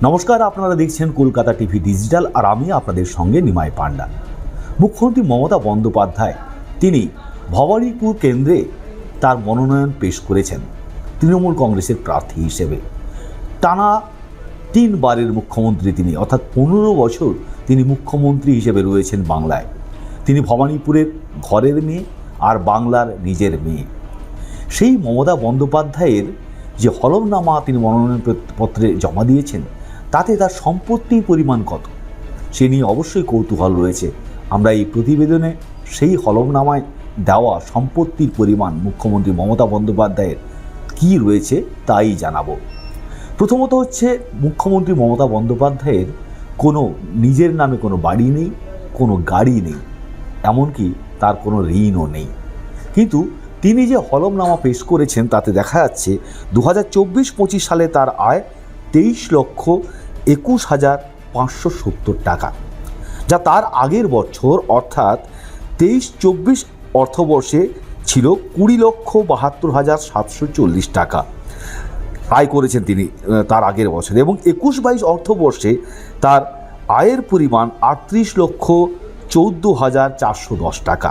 নমস্কার, আপনারা দেখছেন কলকাতা টিভি ডিজিটাল আর আমি আপনাদের সঙ্গে নিমাই পান্ডা। মুখ্যমন্ত্রী মমতা বন্দ্যোপাধ্যায় তিনি ভবানীপুর কেন্দ্রে তার মনোনয়ন পেশ করেছেন তৃণমূল কংগ্রেসের প্রার্থী হিসেবে। টানা 3 বারের মুখ্যমন্ত্রী তিনি, অর্থাৎ 15 বছর তিনি মুখ্যমন্ত্রী হিসেবে রয়েছেন বাংলায়। তিনি ভবানীপুরের ঘরের মেয়ে আর বাংলার নিজের মেয়ে। সেই মমতা বন্দ্যোপাধ্যায়ের যে হলফনামা তিনি মনোনয়নপত্রে জমা দিয়েছেন, তাতে তার সম্পত্তির পরিমাণ কত সে নিয়ে অবশ্যই কৌতূহল রয়েছে। আমরা এই প্রতিবেদনে সেই হলফনামায় দেওয়া সম্পত্তির পরিমাণ মুখ্যমন্ত্রী মমতা বন্দ্যোপাধ্যায়ের কী রয়েছে তাই জানাবো। প্রথমত হচ্ছে, মুখ্যমন্ত্রী মমতা বন্দ্যোপাধ্যায়ের কোনো নিজের নামে কোনো বাড়ি নেই, কোনো গাড়ি নেই, এমনকি তার কোনো ঋণও নেই। কিন্তু তিনি যে হলফনামা পেশ করেছেন তাতে দেখা যাচ্ছে 2024-25 সালে তার আয় 23,21,570 টাকা, যা তার আগের বছর অর্থাৎ 23-24 অর্থবর্ষে ছিল 20,72,740 টাকা আয় করেছেন তিনি তার আগের বছরে। এবং 21-22 অর্থবর্ষে তার আয়ের পরিমাণ 38,14,410 টাকা।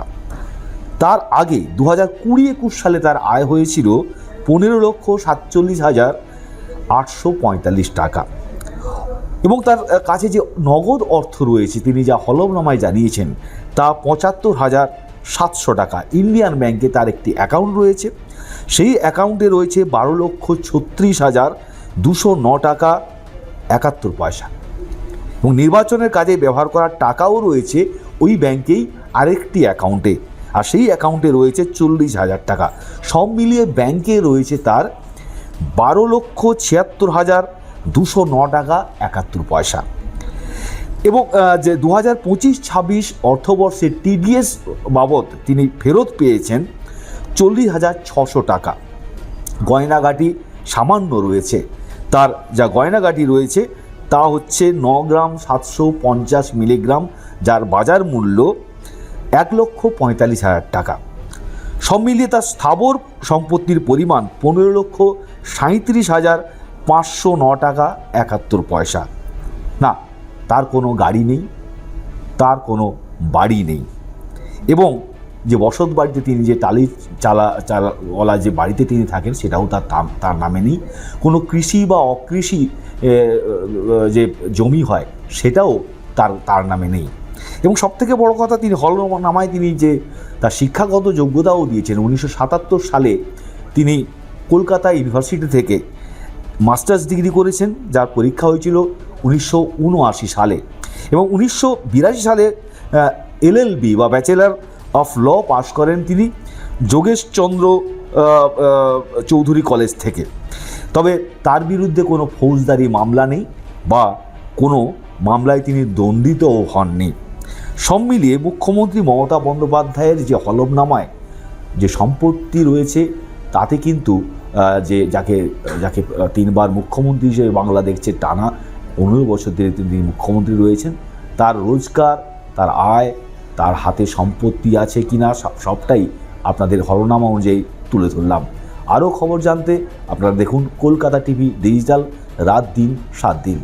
তার আগে 2020-21 সালে তার আয় হয়েছিল 15,47,845 টাকা। এবং তার কাছে যে নগদ অর্থ রয়েছে, তিনি যা হলফনামায় জানিয়েছেন, তা 75,700 টাকা। ইন্ডিয়ান ব্যাংকে তার একটি অ্যাকাউন্ট রয়েছে, সেই অ্যাকাউন্টে রয়েছে 12,36,209 টাকা 71 পয়সা। এবং নির্বাচনের কাজে ব্যবহার করার টাকাও রয়েছে ওই ব্যাংকেই আরেকটি অ্যাকাউন্টে, আর সেই অ্যাকাউন্টে রয়েছে 40,000 টাকা। সব মিলিয়ে ব্যাংকে রয়েছে তার 12,76,209 টাকা 71 পয়সা। এবং যে 2025-26 অর্থবর্ষে টিডিএস বাবদ তিনি ফেরত পেয়েছেন 40,600 টাকা। গয়নাগাটি সামান্য রয়েছে, তার যা গয়নাগাটি রয়েছে তা হচ্ছে 9 গ্রাম 750 মিলিগ্রাম, যার বাজার মূল্য 1,45,000 টাকা। সব মিলিয়ে তার স্থাবর সম্পত্তির পরিমাণ 15,37,509 টাকা 71 পয়সা। না, তার কোনো গাড়ি নেই, তার কোনো বাড়ি নেই। এবং যে বসত বাড়িতে তিনি যে চালাওয়ালা যে বাড়িতে তিনি থাকেন, সেটাও তার নামে নেই। কোনো কৃষি বা অকৃষি যে জমি হয়, সেটাও তার নামে নেই। এবং সবথেকে বড় কথা, তিনি হলফনামায় তিনি যে তার শিক্ষাগত যোগ্যতাও দিয়েছেন। 1977 সালে তিনি কলকাতা ইউনিভার্সিটি থেকে মাস্টার্স ডিগ্রি করেছেন, যার পরীক্ষা হয়েছিল 1979 সালে। এবং 1982 সালে LLB বা ব্যাচেলার অফ ল পাশ করেন তিনি যোগেশচন্দ্র চৌধুরী কলেজ থেকে। তবে তার বিরুদ্ধে কোনো ফৌজদারি মামলা নেই বা কোনো মামলায় তিনি দণ্ডিতও হননি। সব মিলিয়ে মুখ্যমন্ত্রী মমতা বন্দ্যোপাধ্যায়ের যে হলফনামায় যে সম্পত্তি রয়েছে, তাতে কিন্তু যাকে 3 বার মুখ্যমন্ত্রী হিসেবে বাংলা দেখছে, টানা 15 বছর ধরে তিনি মুখ্যমন্ত্রী রয়েছেন, তার রোজগার, তার আয়, তার হাতে সম্পত্তি আছে কিনা, সবটাই আপনাদের হলফনামা অনুযায়ী তুলে ধরলাম। আরও খবর জানতে আপনারা দেখুন কলকাতা টিভি ডিজিটাল, রাত দিন 7 দিন।